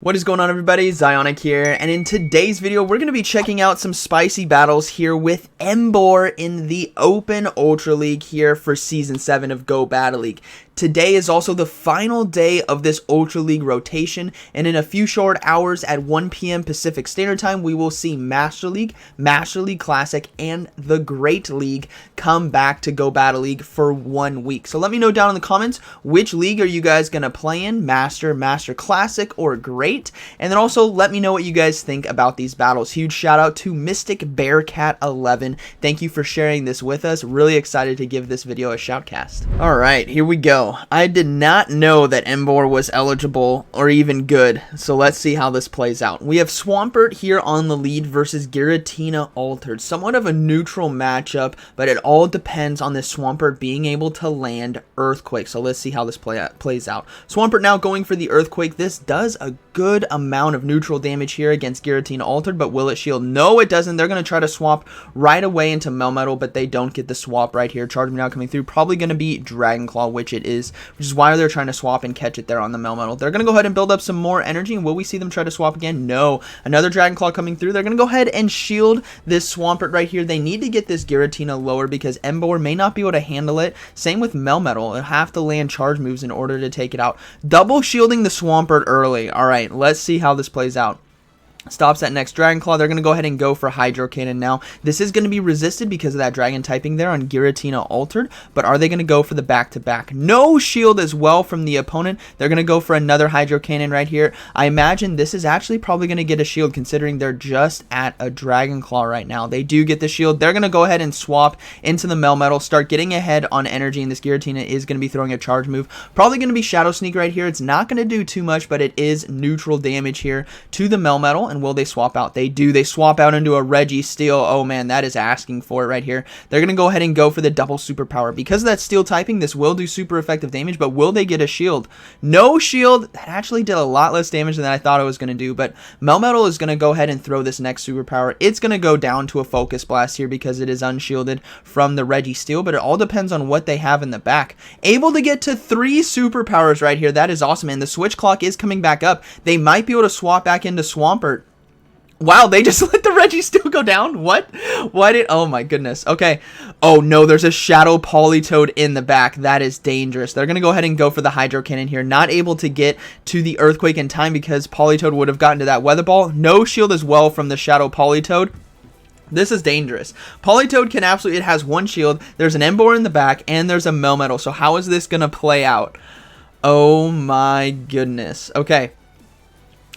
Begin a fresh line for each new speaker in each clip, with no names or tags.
What is going on, everybody? ZyoniK here, and in today's video we're going to be checking out some spicy battles here with Emboar in the Open Ultra League here for Season 7 of GO Battle League. Today is also the final day of this Ultra League rotation, and in a few short hours at 1 p.m. Pacific Standard Time, we will see Master League Classic, and the Great League come back to GO Battle League for 1 week. So let me know down in the comments, which league are you guys going to play in, Master Classic, or Great? And then also let me know what you guys think about these battles. Huge shout out to Mystic Bearcat 11. Thank you for sharing this with us. Really excited to give this video a shoutcast. Alright, here we go. I did not know that Emboar was eligible or even good, so let's see how this plays out. We have Swampert here on the lead versus Giratina Altered. Somewhat of a neutral matchup, but it all depends on this Swampert being able to land Earthquake. So let's see how this plays out. Swampert now going for the Earthquake. This does a good amount of neutral damage here against Giratina Altered, but will it shield? No, it doesn't. They're going to try to swap right away into Melmetal, but they don't get the swap right here. Charge now coming through, probably going to be Dragon Claw, which it is, which is why they're trying to swap and catch it there on the Melmetal. They're going to go ahead and build up some more energy, and will we see them try to swap again? No. Another Dragon Claw coming through. They're going to go ahead and shield this Swampert right here. They need to get this Giratina lower because Emboar may not be able to handle it. Same with Melmetal. They'll have to land charge moves in order to take it out. Double shielding the Swampert early. Alright, let's see how this plays out. Stops that next Dragon Claw. They're going to go ahead and go for Hydro Cannon now. This is going to be resisted because of that Dragon typing there on Giratina Altered, but are they going to go for the back-to-back? No shield as well from the opponent. They're going to go for another Hydro Cannon right here. I imagine this is actually probably going to get a shield considering they're just at a Dragon Claw right now. They do get the shield. They're going to go ahead and swap into the Melmetal, start getting ahead on energy, and this Giratina is going to be throwing a charge move. Probably going to be Shadow Sneak right here. It's not going to do too much, but it is neutral damage here to the Melmetal. And will they swap out? They do. They swap out into a Registeel. Oh man, that is asking for it right here. They're going to go ahead and go for the double superpower. Because of that steel typing, this will do super effective damage, but will they get a shield? No shield. That actually did a lot less damage than I thought it was going to do, but Melmetal is going to go ahead and throw this next superpower. It's going to go down to a Focus Blast here because it is unshielded from the Registeel, but it all depends on what they have in the back. Able to get to 3 superpowers right here. That is awesome, and the switch clock is coming back up. They might be able to swap back into Swampert. Wow, they just let the Registeel go down? What? Why did... Oh my goodness. Okay. Oh no, there's a Shadow Politoed in the back. That is dangerous. They're going to go ahead and go for the Hydro Cannon here. Not able to get to the Earthquake in time because Politoed would have gotten to that Weather Ball. No shield as well from the Shadow Politoed. This is dangerous. Politoed can absolutely... It has 1 shield. There's an Emboar in the back, and there's a Melmetal. So how is this going to play out? Oh my goodness. Okay.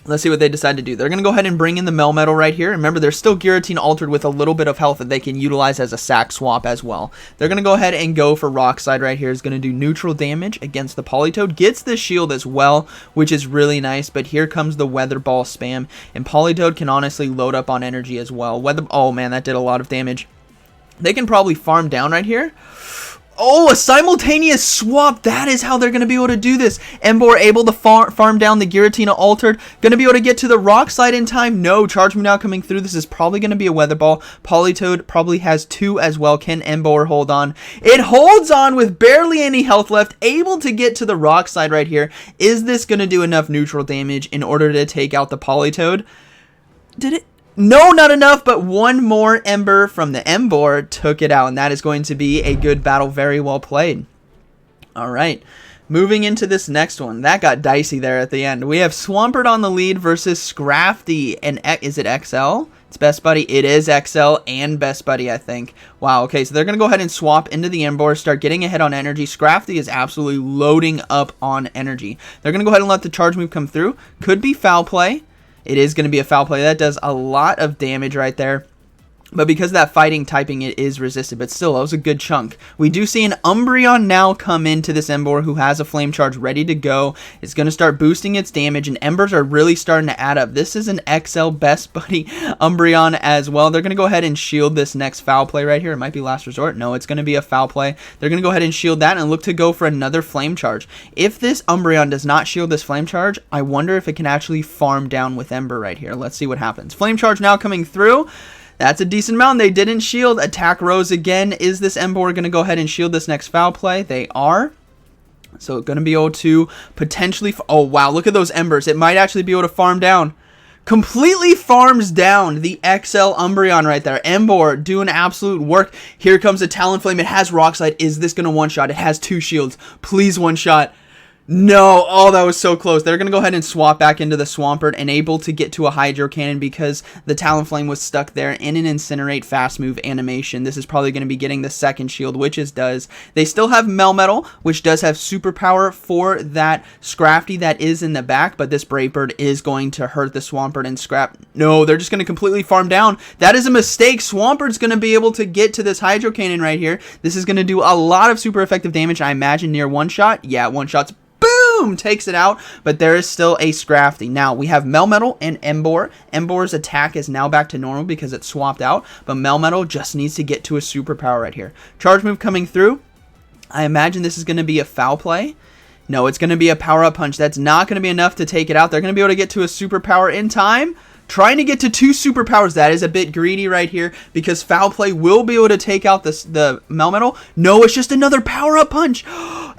Let's see what they decide to do. They're going to go ahead and bring in the Melmetal right here. Remember, there's still Giratina Altered with a little bit of health that they can utilize as a sack swap as well. They're going to go ahead and go for Rock Slide right here. It's going to do neutral damage against the Politoed. Gets the shield as well, which is really nice. But here comes the Weather Ball spam. And Politoed can honestly load up on energy as well. Oh man, that did a lot of damage. They can probably farm down right here. Oh, a simultaneous swap. That is how they're going to be able to do this. Emboar able to farm down the Giratina Altered. Going to be able to get to the Rock Slide in time. No, Charge Move now coming through. This is probably going to be a Weather Ball. Politoed probably has 2 as well. Can Emboar hold on? It holds on with barely any health left. Able to get to the Rock Slide right here. Is this going to do enough neutral damage in order to take out the Politoed? Did it? No, not enough, but 1 more Ember from the Emboar took it out, and that is going to be a good battle. Very well played. Alright, moving into this next one. That got dicey there at the end. We have Swampert on the lead versus Scrafty, and is it XL? It's Best Buddy. It is XL and Best Buddy, I think. Wow, okay, so they're going to go ahead and swap into the Emboar, start getting ahead on energy. Scrafty is absolutely loading up on energy. They're going to go ahead and let the charge move come through. Could be foul play. It is going to be a foul play. That does a lot of damage right there. But because of that fighting typing, it is resisted. But still, that was a good chunk. We do see an Umbreon now come into this Emboar who has a Flame Charge ready to go. It's going to start boosting its damage, and Embers are really starting to add up. This is an XL Best Buddy Umbreon as well. They're going to go ahead and shield this next foul play right here. It might be Last Resort. No, it's going to be a foul play. They're going to go ahead and shield that and look to go for another Flame Charge. If this Umbreon does not shield this Flame Charge, I wonder if it can actually farm down with Ember right here. Let's see what happens. Flame Charge now coming through. That's a decent amount. They didn't shield. Attack Rose again. Is this Emboar going to go ahead and shield this next foul play? They are. So going to be able to potentially... Oh, wow. Look at those embers. It might actually be able to farm down. Completely farms down the XL Umbreon right there. Emboar doing absolute work. Here comes a Talonflame. It has Rock Slide. Is this going to one-shot? It has 2 shields. Please one-shot. No. Oh, that was so close. They're going to go ahead and swap back into the Swampert and able to get to a Hydro Cannon because the Talonflame was stuck there in an Incinerate fast move animation. This is probably going to be getting the second shield, which it does. They still have Melmetal, which does have superpower for that Scrafty that is in the back, but this Brave Bird is going to hurt the Swampert and scrap. No, they're just going to completely farm down. That is a mistake. Swampert's going to be able to get to this Hydro Cannon right here. This is going to do a lot of super effective damage, I imagine, near one-shot. Yeah, one-shot's boom, takes it out, but there is still a Scrafty. Now, we have Melmetal and Emboar. Emboar's attack is now back to normal because it's swapped out, but Melmetal just needs to get to a superpower right here. Charge move coming through. I imagine this is going to be a foul play. No, it's going to be a power-up punch. That's not going to be enough to take it out. They're going to be able to get to a superpower in time. Trying to get to 2 superpowers, that is a bit greedy right here because Foul Play will be able to take out the Melmetal. No, it's just another power-up punch.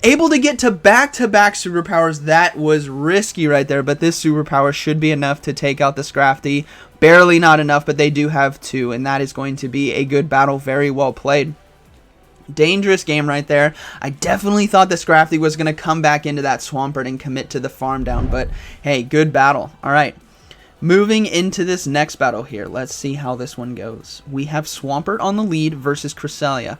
Able to get to back-to-back superpowers. That was risky right there, but this superpower should be enough to take out the Scrafty. Barely not enough, but they do have 2, and that is going to be a good battle. Very well played. Dangerous game right there. I definitely thought the Scrafty was going to come back into that Swampert and commit to the farm down, but hey, good battle. All right. Moving into this next battle here, let's see how this one goes. We have Swampert on the lead versus Cresselia.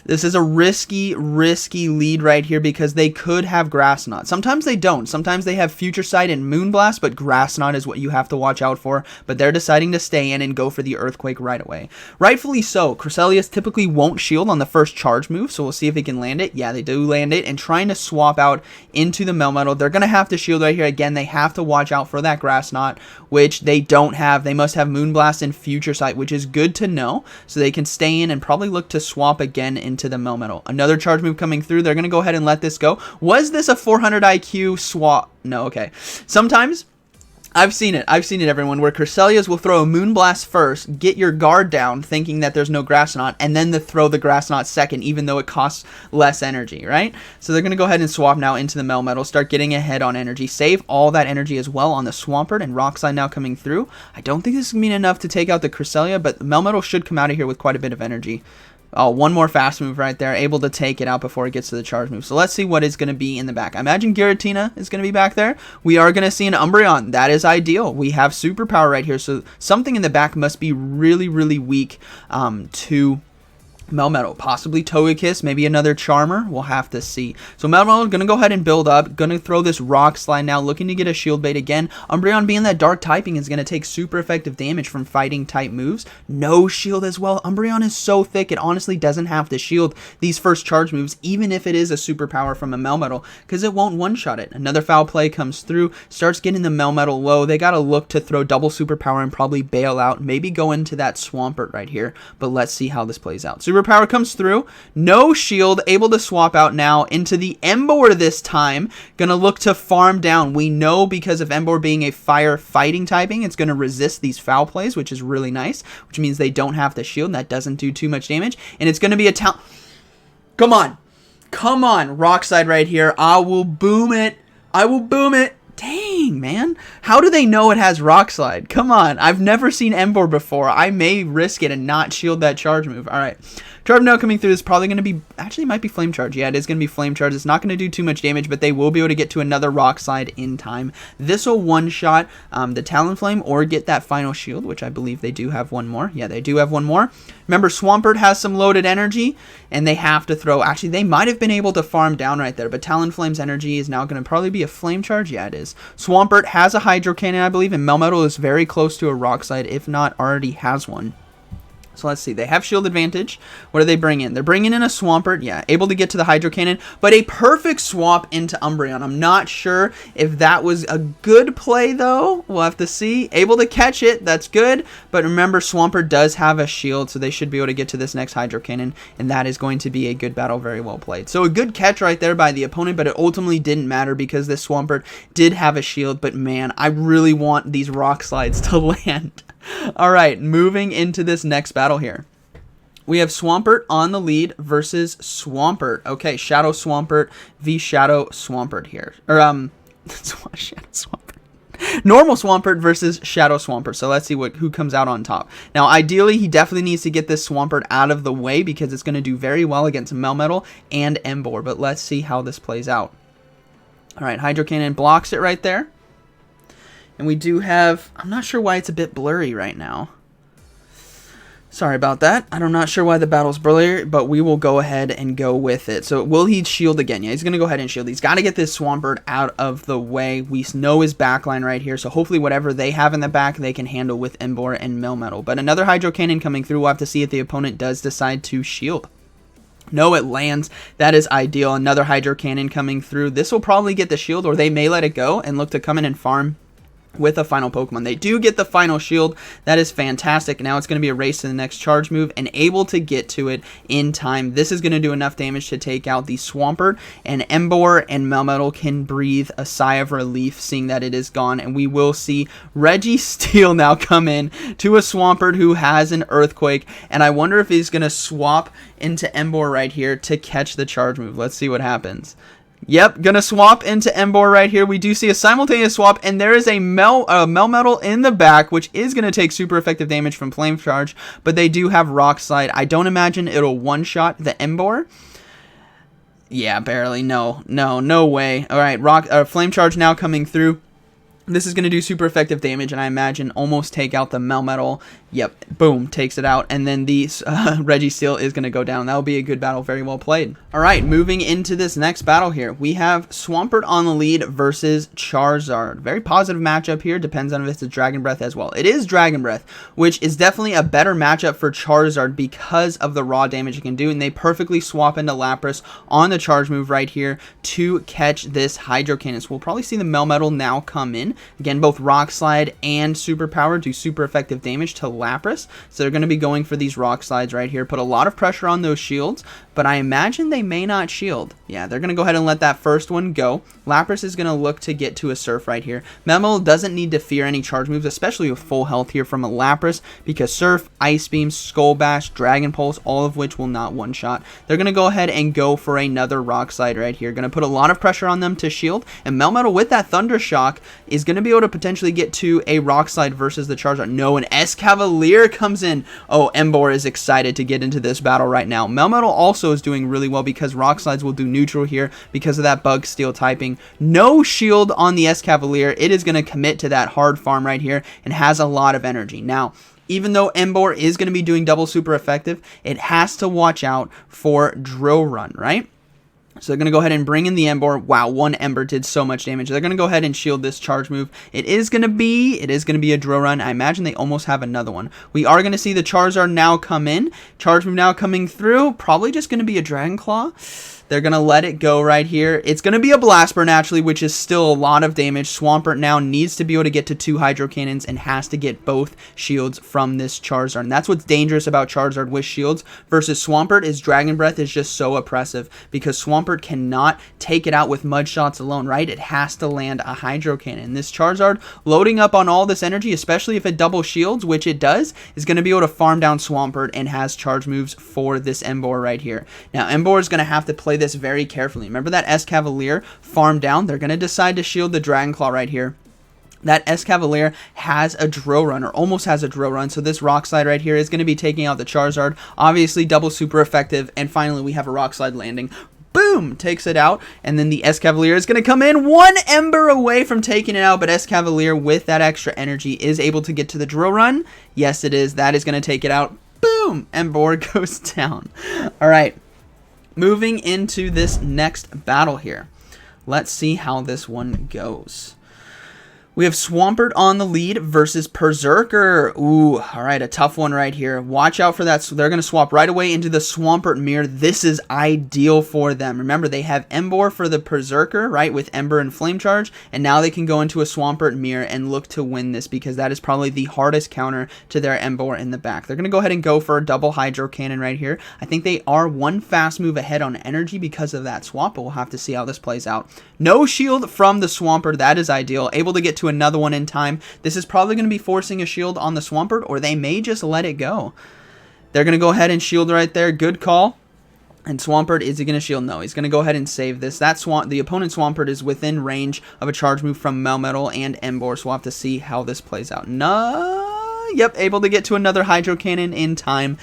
This is a risky lead right here because they could have Grass Knot. Sometimes they don't. Sometimes they have Future Sight and Moonblast, but Grass Knot is what you have to watch out for. But they're deciding to stay in and go for the Earthquake right away. Rightfully so. Cresselia typically won't shield on the first charge move, so we'll see if he can land it. Yeah, they do land it. And trying to swap out into the Melmetal. They're going to have to shield right here. Again, they have to watch out for that Grass Knot, which they don't have. They must have Moonblast and Future Sight, which is good to know. So they can stay in and probably look to swap again into the Melmetal. Another charge move coming through. They're going to go ahead and let this go. Was this a 400 IQ swap? No, okay. Sometimes I've seen it, everyone, where Cresselias will throw a Moonblast first, get your guard down, thinking that there's no Grass Knot, and then throw the Grass Knot second, even though it costs less energy, right? So they're going to go ahead and swap now into the Melmetal, start getting ahead on energy, save all that energy as well on the Swampert, and Rock Slide now coming through. I don't think this is going to be enough to take out the Cresselia, but the Melmetal should come out of here with quite a bit of energy. Oh, one more fast move right there, able to take it out before it gets to the charge move. So let's see what is going to be in the back. I imagine Giratina is going to be back there. We are going to see an Umbreon. That is ideal. We have superpower right here, so something in the back must be really weak to Melmetal, possibly Togekiss, maybe another Charmer. We'll have to see. So Melmetal going to go ahead and build up. Going to throw this Rock Slide now, looking to get a Shield Bait again. Umbreon being that dark typing is going to take super effective damage from fighting type moves. No shield as well. Umbreon is so thick, it honestly doesn't have to shield these first charge moves, even if it is a superpower from a Melmetal, because it won't one-shot it. Another foul play comes through, starts getting the Melmetal low. They got to look to throw double superpower and probably bail out, maybe go into that Swampert right here, but let's see how this plays out. Superpower comes through, no shield, able to swap out now into the Emboar this time. Gonna look to farm down. We know because of Emboar being a fire fighting typing, it's gonna resist these foul plays, which is really nice, which means they don't have to shield. That doesn't do too much damage, and it's gonna be a Come on, Rock Slide right here. I will boom it. Dang, man. How do they know it has Rock Slide? Come on. I've never seen Emboar before. I may risk it and not shield that charge move. All right. Charge now coming through is probably going to be... Actually, it might be Flame Charge. Yeah, it is going to be Flame Charge. It's not going to do too much damage, but they will be able to get to another Rock Slide in time. This will one-shot the Talonflame or get that final shield, which I believe they do have one more. Yeah, they do have one more. Remember, Swampert has some loaded energy, and they have to throw... Actually, they might have been able to farm down right there, but Talonflame's energy is now going to probably be a Flame Charge. Yeah, it is. Swampert has a Hydro Cannon, I believe, and Melmetal is very close to a Rock Slide, if not already has one. So let's see. They have shield advantage. What do they bring in? They're bringing in a Swampert. Yeah, able to get to the Hydro Cannon, but a perfect swap into Umbreon. I'm not sure if that was a good play, though. We'll have to see. Able to catch it. That's good. But remember, Swampert does have a shield, so they should be able to get to this next Hydro Cannon, and that is going to be a good battle. Very well played. So a good catch right there by the opponent, but it ultimately didn't matter because this Swampert did have a shield. But man, I really want these Rock Slides to land. All right, moving into this next battle here. We have Swampert on the lead versus Swampert. Okay, Shadow Swampert v Shadow Swampert here. Or, Shadow Swampert. Normal Swampert versus Shadow Swampert. So let's see who comes out on top. Now, ideally, he definitely needs to get this Swampert out of the way because it's going to do very well against Melmetal and Emboar. But let's see how this plays out. All right, Hydro Cannon blocks it right there. And we do have... I'm not sure why it's a bit blurry right now. Sorry about that. I'm not sure why the battle's blurry, but we will go ahead and go with it. So will he shield again? Yeah, he's going to go ahead and shield. He's got to get this Swampert out of the way. We know his backline right here, so hopefully whatever they have in the back, they can handle with Emboar and Melmetal. But another Hydro Cannon coming through. We'll have to see if the opponent does decide to shield. No, it lands. That is ideal. Another Hydro Cannon coming through. This will probably get the shield, or they may let it go and look to come in and farm with a final Pokemon. They do get the final shield. That is fantastic. Now it's going to be a race to the next charge move and able to get to it in time. This is going to do enough damage to take out the Swampert, and Emboar and Melmetal can breathe a sigh of relief seeing that it is gone. And we will see Registeel now come in to a Swampert who has an Earthquake, and I wonder if he's going to swap into Emboar right here to catch the charge move. Let's see what happens. Yep, gonna swap into Emboar right here. We do see a simultaneous swap, and there is a Melmetal in the back, which is gonna take super effective damage from Flame Charge, but they do have Rock Slide. I don't imagine it'll one-shot the Emboar. Yeah, barely. No way. All right, Flame Charge now coming through. This is going to do super effective damage, and I imagine almost take out the Melmetal. Yep, boom, takes it out, and then the Registeel is going to go down. That will be a good battle, very well played. All right, moving into this next battle here, we have Swampert on the lead versus Charizard. Very positive matchup here, depends on if it's a Dragon Breath as well. It is Dragon Breath, which is definitely a better matchup for Charizard because of the raw damage it can do, and they perfectly swap into Lapras on the charge move right here to catch this Hydro Cannon. So we'll probably see the Melmetal now come in. Again, both Rock Slide and Super Power do super effective damage to Lapras. So they're going to be going for these Rock Slides right here. Put a lot of pressure on those shields, but I imagine they may not shield. Yeah, they're going to go ahead and let that first one go. Lapras is going to look to get to a Surf right here. Melmetal doesn't need to fear any charge moves, especially with full health here from a Lapras, because Surf, Ice Beam, Skull Bash, Dragon Pulse, all of which will not one-shot. They're going to go ahead and go for another Rock Slide right here. Going to put a lot of pressure on them to shield, and Melmetal with that Thunder Shock is going to be able to potentially get to a Rock Slide versus the Charizard. No, an Escavalier comes in. Oh, Emboar is excited to get into this battle right now. Melmetal also is doing really well because Rock Slides will do neutral here because of that Bug Steel typing. No shield on the Escavalier. It is going to commit to that hard farm right here and has a lot of energy. Now, even though Emboar is going to be doing double super effective, it has to watch out for Drill Run, right? So they're going to go ahead and bring in the Emboar. Wow, one Ember did so much damage. They're going to go ahead and shield this charge move. It is going to be a Drill Run. I imagine they almost have another one. We are going to see the Charizard now come in. Charge move now coming through. Probably just going to be a Dragon Claw. They're going to let it go right here. It's going to be a Blast Burn, naturally, which is still a lot of damage. Swampert now needs to be able to get to 2 Hydro Cannons and has to get both shields from this Charizard. And that's what's dangerous about Charizard with shields versus Swampert is Dragon Breath is just so oppressive because Swampert cannot take it out with Mud Shots alone, right? It has to land a Hydro Cannon. This Charizard loading up on all this energy, especially if it double shields, which it does, is going to be able to farm down Swampert and has charge moves for this Emboar right here. Now, Emboar is going to have to play this very carefully. Remember that Escavalier farm down? They're going to decide to shield the Dragon Claw right here. That Escavalier has a Drill Run, or almost has a Drill Run, so this Rock Slide right here is going to be taking out the Charizard. Obviously, double super effective, and finally we have a Rock Slide landing. Boom! Takes it out, and then the Escavalier is going to come in, 1 Ember away from taking it out, but Escavalier with that extra energy is able to get to the Drill Run. Yes, it is. That is going to take it out. Boom! Emboar goes down. All right. Moving into this next battle here. Let's see how this one goes. We have Swampert on the lead versus Berserker. Ooh, all right, a tough one right here. Watch out for that. So they're going to swap right away into the Swampert mirror. This is ideal for them. Remember, they have Emboar for the Berserker, right, with Ember and Flame Charge, and now they can go into a Swampert mirror and look to win this because that is probably the hardest counter to their Emboar in the back. They're going to go ahead and go for a double Hydro Cannon right here. I think they are one fast move ahead on energy because of that swap, but we'll have to see how this plays out. No shield from the Swampert. That is ideal. Able to get to another one in time. This is probably going to be forcing a shield on the Swampert, or they may just let it go. They're going to go ahead and shield right there. Good call. And Swampert, is he going to shield? No, he's going to go ahead and save this. The opponent Swampert is within range of a charge move from Melmetal and Emboar, so we'll have to see how this plays out. No, yep, able to get to another Hydro Cannon in time.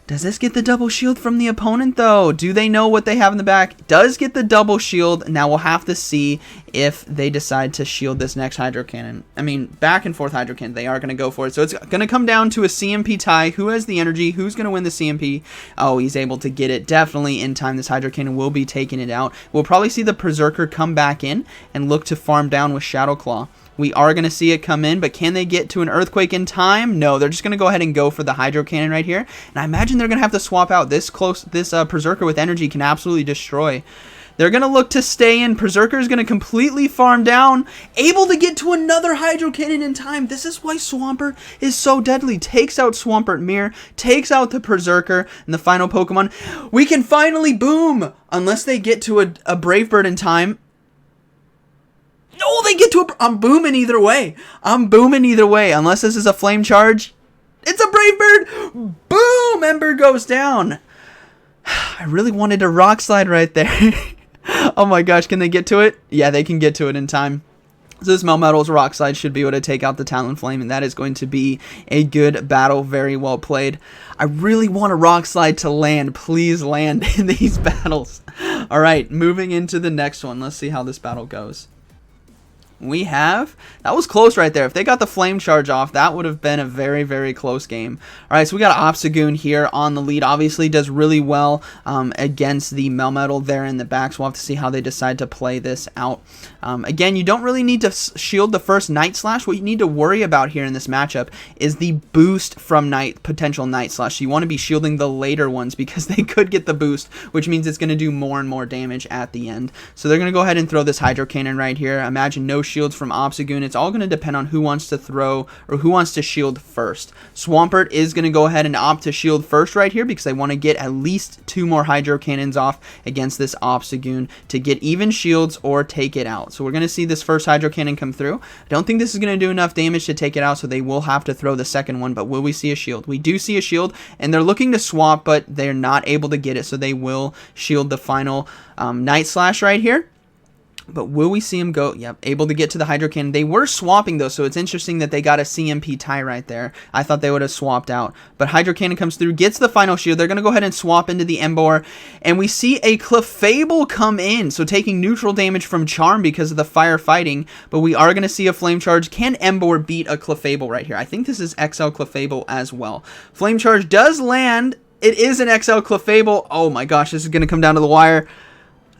Does this get the double shield from the opponent, though? Do they know what they have in the back? Does get the double shield. Now we'll have to see if they decide to shield this next Hydro Cannon. I mean, back and forth Hydro Cannon. They are going to go for it. So it's going to come down to a CMP tie. Who has the energy? Who's going to win the CMP? Oh, he's able to get it definitely in time. This Hydro Cannon will be taking it out. We'll probably see the Berserker come back in and look to farm down with Shadow Claw. We are going to see it come in, but can they get to an Earthquake in time? No, they're just going to go ahead and go for the Hydro Cannon right here. And I imagine they're going to have to swap out. This Berserker with energy can absolutely destroy. They're going to look to stay in. Berserker is going to completely farm down. Able to get to another Hydro Cannon in time. This is why Swampert is so deadly. Takes out Swampert Mirror. Takes out the Berserker. And the final Pokemon. We can finally boom. Unless they get to a Brave Bird in time. No, they get to a... I'm booming either way. I'm booming either way. Unless this is a Flame Charge. It's a Brave Bird. Boom. Ember goes down. I really wanted a Rock Slide right there. Oh my gosh, can they get to it? Yeah, they can get to it in time. So this Melmetal's Rock Slide should be able to take out the Talonflame, and that is going to be a good battle. Very well played. I really want a Rock Slide to land. Please land in these battles. Alright, moving into the next one. Let's see how this battle goes. We have... That was close right there. If they got the Flame Charge off, that would have been a very, very close game. Alright, so we got Obstagoon here on the lead. Obviously does really well against the Melmetal there in the back. So we'll have to see how they decide to play this out. Again, you don't really need to shield the first Night Slash. What you need to worry about here in this matchup is the boost from potential Night Slash. So you want to be shielding the later ones because they could get the boost, which means it's going to do more and more damage at the end. So they're going to go ahead and throw this Hydro Cannon right here. Imagine no shields from Obstagoon. It's all going to depend on who wants to throw or who wants to shield first. Swampert is going to go ahead and opt to shield first right here because they want to get at least 2 more Hydro Cannons off against this Obstagoon to get even shields or take it out. So we're going to see this first Hydro Cannon come through. I don't think this is going to do enough damage to take it out, so they will have to throw the second one, but will we see a shield? We do see a shield, and they're looking to swap, but they're not able to get it, so they will shield the final Night Slash right here. But will we see him go? Yep, able to get to the Hydro Cannon. They were swapping, though, so it's interesting that they got a CMP tie right there. I thought they would have swapped out. But Hydro Cannon comes through, gets the final shield. They're going to go ahead and swap into the Emboar. And we see a Clefable come in, so taking neutral damage from Charm because of the fire fighting. But we are going to see a Flame Charge. Can Emboar beat a Clefable right here? I think this is XL Clefable as well. Flame Charge does land. It is an XL Clefable. Oh my gosh, this is going to come down to the wire.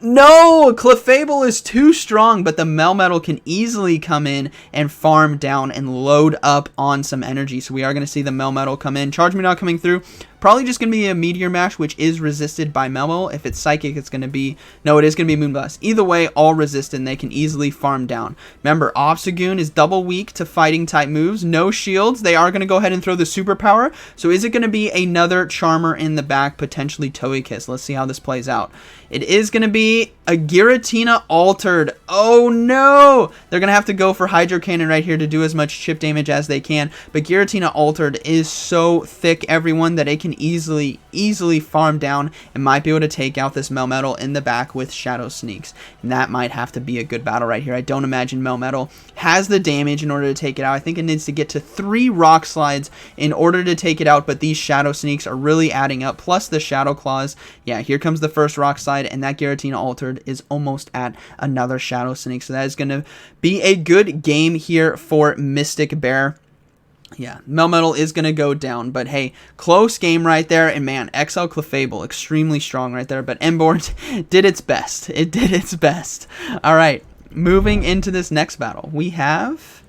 No, Clefable is too strong, but the Melmetal can easily come in and farm down and load up on some energy. So we are going to see the Melmetal come in. Charge Me Not coming through. Probably just going to be a Meteor Mash, which is resisted by Melmetal. If it's Psychic, it's going to be... No, it is going to be Moonblast. Either way, all resisted, and they can easily farm down. Remember, Obstagoon is double weak to fighting type moves. No shields. They are going to go ahead and throw the Superpower. So is it going to be another Charmer in the back, potentially Togekiss? Let's see how this plays out. It is going to be a Giratina Altered. Oh no! They're going to have to go for Hydro Cannon right here to do as much chip damage as they can. But Giratina Altered is so thick, everyone, that it can easily farm down and might be able to take out this Melmetal in the back with Shadow Sneaks. And that might have to be a good battle right here. I don't imagine Melmetal has the damage in order to take it out. I think it needs to get to 3 Rock Slides in order to take it out, but these Shadow Sneaks are really adding up, plus the Shadow Claws. Yeah, here comes the first Rock Slide, and that Giratina Altered is almost at another Shadow Sneak. So that is going to be a good game here for Mystic Bear. Yeah, Melmetal is going to go down, but hey, close game right there, and man, XL Clefable, extremely strong right there, but Emboar did its best. It did its best. All right, moving into this next battle, we have...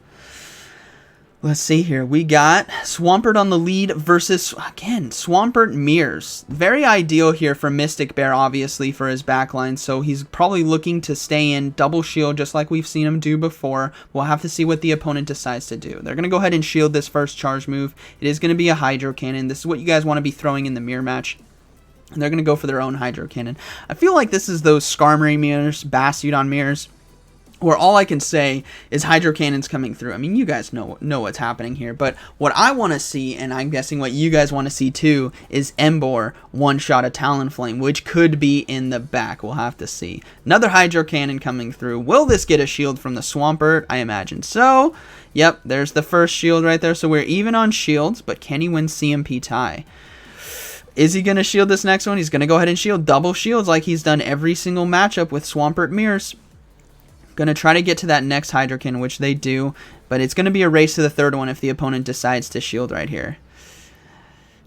Let's see here. We got Swampert on the lead versus, again, Swampert Mirrors. Very ideal here for Mystic Bear, obviously, for his backline. So he's probably looking to stay in double shield, just like we've seen him do before. We'll have to see what the opponent decides to do. They're going to go ahead and shield this first charge move. It is going to be a Hydro Cannon. This is what you guys want to be throwing in the mirror match. And they're going to go for their own Hydro Cannon. I feel like this is those Skarmory mirrors, Bastiodon mirrors. Or all I can say is Hydro Cannon's coming through. I mean, you guys know what's happening here. But what I want to see, and I'm guessing what you guys want to see too, is Emboar one-shot a Talonflame, which could be in the back. We'll have to see. Another Hydro Cannon coming through. Will this get a shield from the Swampert? I imagine so. Yep, there's the first shield right there. So we're even on shields, but can he win CMP tie? Is he going to shield this next one? He's going to go ahead and shield. Double shields like he's done every single matchup with Swampert mirrors. Going to try to get to that next Hydrokin, which they do, but it's going to be a race to the third one if the opponent decides to shield right here.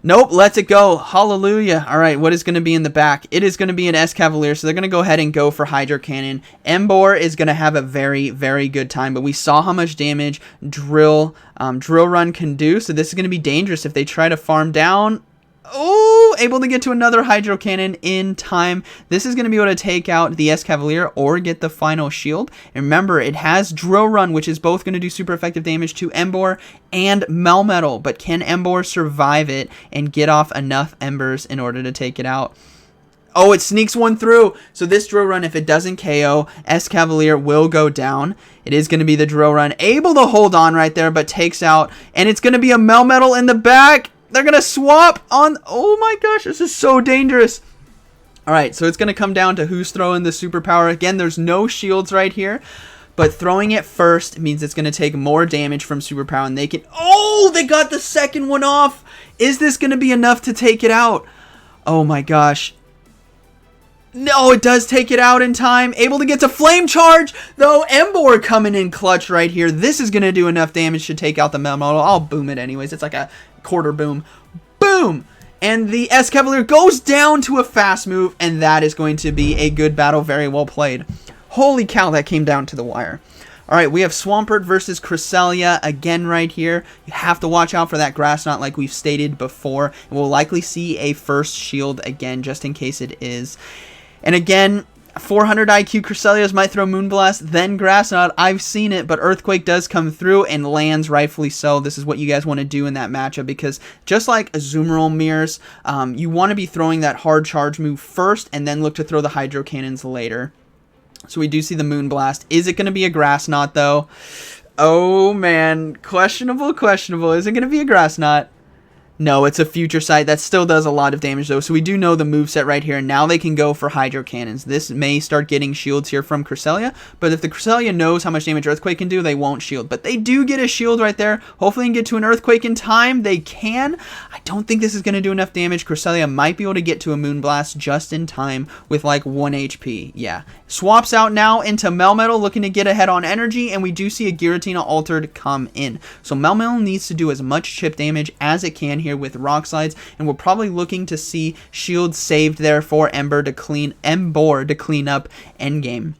Nope, lets it go. Hallelujah. All right, what is going to be in the back? It is going to be an Escavalier, so they're going to go ahead and go for Hydro Cannon. Emboar is going to have a very, very good time, but we saw how much damage Drill Run can do, so this is going to be dangerous if they try to farm down. Oh, able to get to another Hydro Cannon in time. This is going to be able to take out the Escavalier or get the final shield. And remember, it has Drill Run, which is both going to do super effective damage to Emboar and Melmetal. But can Emboar survive it and get off enough Embers in order to take it out? Oh, it sneaks one through. So this Drill Run, if it doesn't KO, Escavalier will go down. It is going to be the Drill Run. Able to hold on right there, but takes out. And it's going to be a Melmetal in the back. They're going to swap on... Oh my gosh, this is so dangerous. Alright, so it's going to come down to who's throwing the superpower. Again, there's no shields right here. But throwing it first means it's going to take more damage from superpower. And they can... Oh, they got the second one off. Is this going to be enough to take it out? Oh my gosh. No, it does take it out in time. Able to get to Flame Charge, though. Emboar coming in clutch right here. This is going to do enough damage to take out the Melmetal. I'll boom it anyways. It's like a quarter boom. Boom! And the Escavalier goes down to a fast move, and that is going to be a good battle. Very well played. Holy cow, that came down to the wire. Alright, we have Swampert versus Cresselia again right here. You have to watch out for that Grass Knot like we've stated before. And we'll likely see a first shield again, just in case it is. And again, 400 IQ Cresselias might throw Moonblast, then Grass Knot. I've seen it, but Earthquake does come through and lands rightfully so. This is what you guys want to do in that matchup, because just like Azumarill mirrors, you want to be throwing that hard charge move first and then look to throw the Hydro Cannons later. So we do see the Moonblast. Is it going to be a Grass Knot, though? Oh, man. Questionable. Is it going to be a Grass Knot? No, it's a Future Sight. That still does a lot of damage, though. So we do know the moveset right here. Now they can go for Hydro Cannons. This may start getting shields here from Cresselia. But if the Cresselia knows how much damage Earthquake can do, they won't shield. But they do get a shield right there. Hopefully they can get to an Earthquake in time. They can. I don't think this is going to do enough damage. Cresselia might be able to get to a Moonblast just in time with like 1 HP. Yeah. Swaps out now into Melmetal, looking to get ahead on energy. And we do see a Giratina Altered come in. So Melmetal needs to do as much chip damage as it can here with Rock Slides, and we're probably looking to see shields saved there for Emboar to clean up endgame.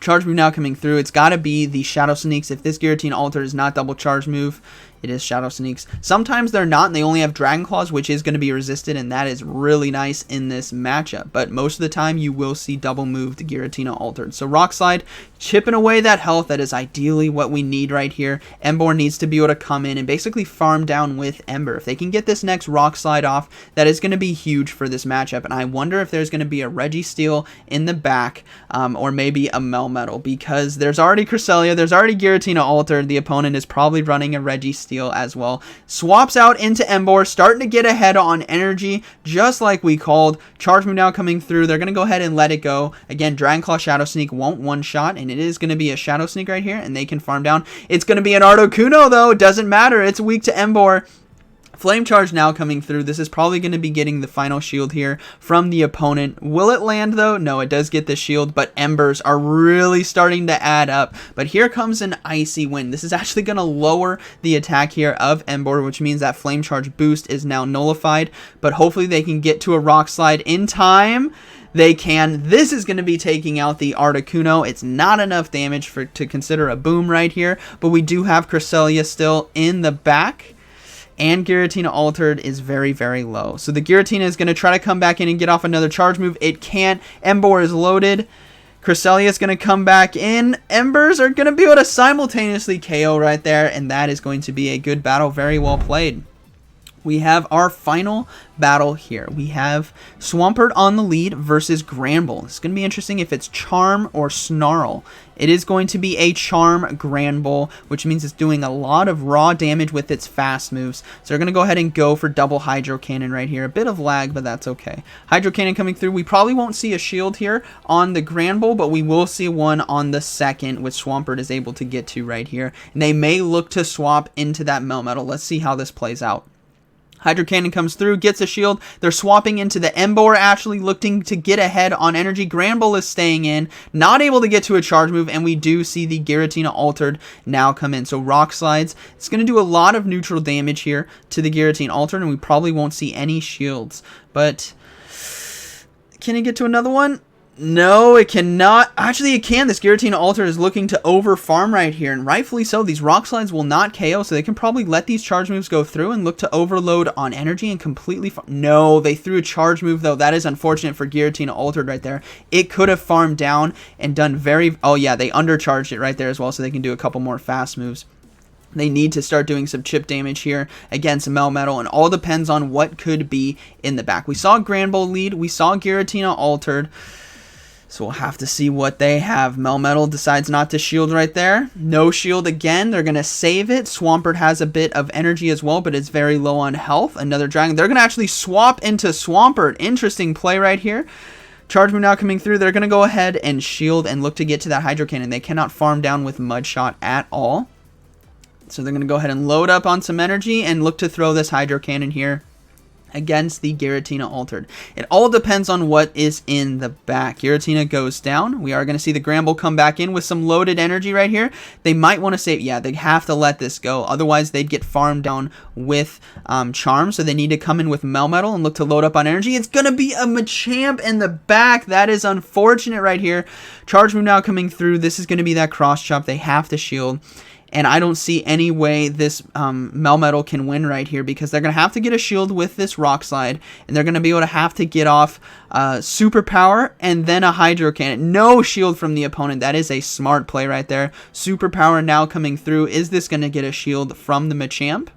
Charge move now coming through. It's got to be the Shadow Sneaks. If this Giratina Alter is not double charge move, it is Shadow Sneaks. Sometimes they're not, and they only have Dragon Claws, which is going to be resisted, and that is really nice in this matchup. But most of the time, you will see double moved Giratina Altered. So Rock Slide, chipping away that health. That is ideally what we need right here. Emboar needs to be able to come in and basically farm down with Ember. If they can get this next Rock Slide off, that is going to be huge for this matchup. And I wonder if there's going to be a Registeel in the back, or maybe a Melmetal, because there's already Cresselia, there's already Giratina Altered. The opponent is probably running a Registeel as well. Swaps out into Emboar, starting to get ahead on energy, just like we called. Charge move now coming through. They're going to go ahead and let it go. Again, Dragon Claw Shadow Sneak won't one-shot, and it is going to be a Shadow Sneak right here, and they can farm down. It's going to be an Articuno, though. It doesn't matter. It's weak to Emboar. Flame Charge now coming through. This is probably going to be getting the final shield here from the opponent. Will it land, though? No, it does get the shield, but Embers are really starting to add up. But here comes an Icy Wind. This is actually going to lower the attack here of Emboar, which means that Flame Charge boost is now nullified. But hopefully they can get to a Rock Slide in time. They can. This is going to be taking out the Articuno. It's not enough damage to consider a boom right here, but we do have Cresselia still in the back. And Giratina Altered is very, very low. So the Giratina is going to try to come back in and get off another charge move. It can't. Emboar is loaded. Cresselia is going to come back in. Embers are going to be able to simultaneously KO right there. And that is going to be a good battle. Very well played. we have our final battle here. We have Swampert on the lead versus Granbull. It's going to be interesting if it's Charm or Snarl. It is going to be a Charm Granbull, which means it's doing a lot of raw damage with its fast moves. So they're going to go ahead and go for double Hydro Cannon right here. A bit of lag, but that's okay. Hydro Cannon coming through. We probably won't see a shield here on the Granbull, but we will see one on the second, which Swampert is able to get to right here. And they may look to swap into that Melmetal. Let's see how this plays out. Hydro Cannon comes through, gets a shield. They're swapping into the Emboar, actually looking to get ahead on energy. Granbull is staying in, not able to get to a charge move, and we do see the Giratina Altered now come in. So Rock Slides, it's going to do a lot of neutral damage here to the Giratina Altered, and we probably won't see any shields. But can it get to another one? No, it cannot. Actually, it can. This Giratina Altered is looking to over-farm right here, and rightfully so. These Rock Slides will not KO, so they can probably let these charge moves go through and look to overload on energy and completely farm. No, they threw a charge move, though. That is unfortunate for Giratina Altered right there. It could have farmed down and done very... Oh, yeah, they undercharged it right there as well, so they can do a couple more fast moves. They need to start doing some chip damage here against Melmetal, and all depends on what could be in the back. We saw Granbull lead. We saw Giratina Altered. So we'll have to see what they have. Melmetal decides not to shield right there. No shield again. They're going to save it. Swampert has a bit of energy as well, but it's very low on health. Another Dragon. They're going to actually swap into Swampert. Interesting play right here. Charge move now coming through. They're going to go ahead and shield and look to get to that Hydro Cannon. They cannot farm down with Mud Shot at all. So they're going to go ahead and load up on some energy and look to throw this Hydro Cannon here against the Giratina Altered. It all depends on what is in the back. Giratina goes down. We are going to see the Granbull come back in with some loaded energy right here. They might want to save... Yeah, they have to let this go. Otherwise, they'd get farmed down with Charm. So they need to come in with Melmetal and look to load up on energy. It's going to be a Machamp in the back. That is unfortunate right here. Charge move now coming through. This is going to be that cross chop. They have to shield. And I don't see any way this Melmetal can win right here, because they're going to have to get a shield with this Rock Slide, and they're going to be able to have to get off Superpower and then a Hydro Cannon. No shield from the opponent. That is a smart play right there. Superpower now coming through. Is this going to get a shield from the Machamp?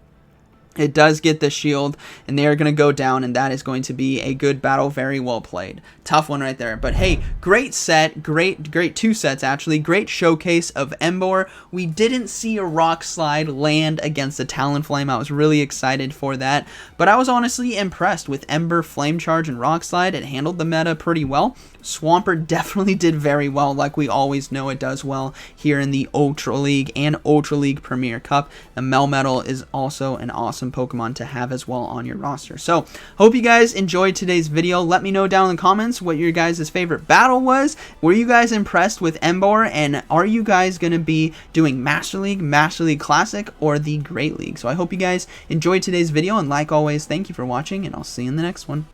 It does get the shield, and they are going to go down, and that is going to be a good battle. Very well played. Tough one right there. But hey, great set. Great two sets, actually. Great showcase of Emboar. We didn't see a Rock Slide land against the Talonflame. I was really excited for that. But I was honestly impressed with Ember, Flame Charge, and Rock Slide. It handled the meta pretty well. Swampert definitely did very well, like we always know it does well here in the Ultra League and Ultra League Premier Cup. And Melmetal is also an awesome Pokemon to have as well on your roster. So, hope you guys enjoyed today's video. Let me know down in the comments what your guys' favorite battle was. Were you guys impressed with Emboar? And are you guys going to be doing Master League Classic, or the Great League? So I hope you guys enjoyed today's video, and like always, thank you for watching, and I'll see you in the next one.